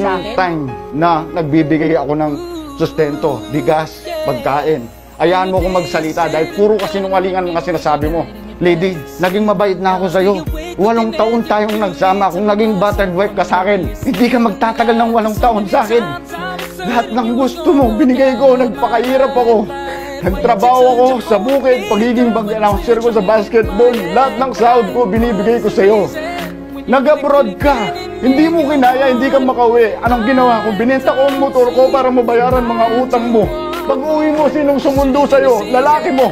ng time na nagbibigay ako ng sustento, bigas, pagkain. Hayaan mo akong magsalita dahil puro kasinungalingan mga sinasabi mo. Lady, naging mabait na ako sa'yo. 8 taon tayong nagsama. Kung naging battered wife ka sa akin, hindi ka magtatagal ng 8 taon sa akin. Lahat ng gusto mo, binigay ko, nagpakahirap ako. Nagtrabaho ako sa bukid, pagiging bag announcer ko sa basketball. Lahat ng sahod ko, binibigay ko sa'yo. Nag-abroad ka, hindi mo kinaya, hindi ka makauwi. Anong ginawa ko? Binenta ko ang motor ko para mabayaran mga utang mo. Pag-uwi mo, sinong sumundo sa'yo? Lalaki mo.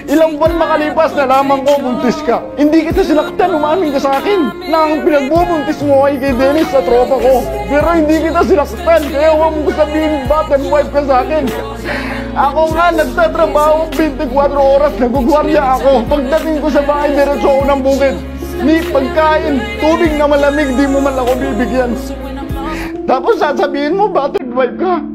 Ilang buwan makalipas na lamang ko, buntis ka. Hindi kita sinaktan, umamin ka sa akin na ang pinagbubuntis mo ay kay Dennis sa tropa ko. Pero hindi kita sinaktan, kaya huwag mo sabihin battered wife ka sa akin. Ako nga, nagtatrabaho 24 oras, nagugwarya ako. Pagdating ko sa bahay, diretso ako ng bukid. Ni pagkain, tubig na malamig, di mo man ako bibigyan. Tapos sasabihin mo, battered wife ka.